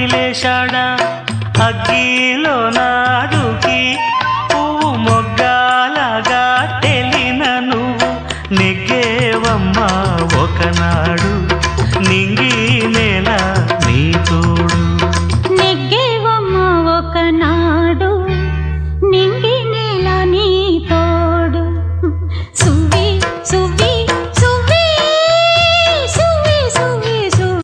వదిలేశాడా అగ్గిలో నాదుకి పువ్వు మొగ్గాలగా తెలిన నువ్వు నెగ్గేవమ్మా ఒకనాడు నింగి నేల నీ తోడు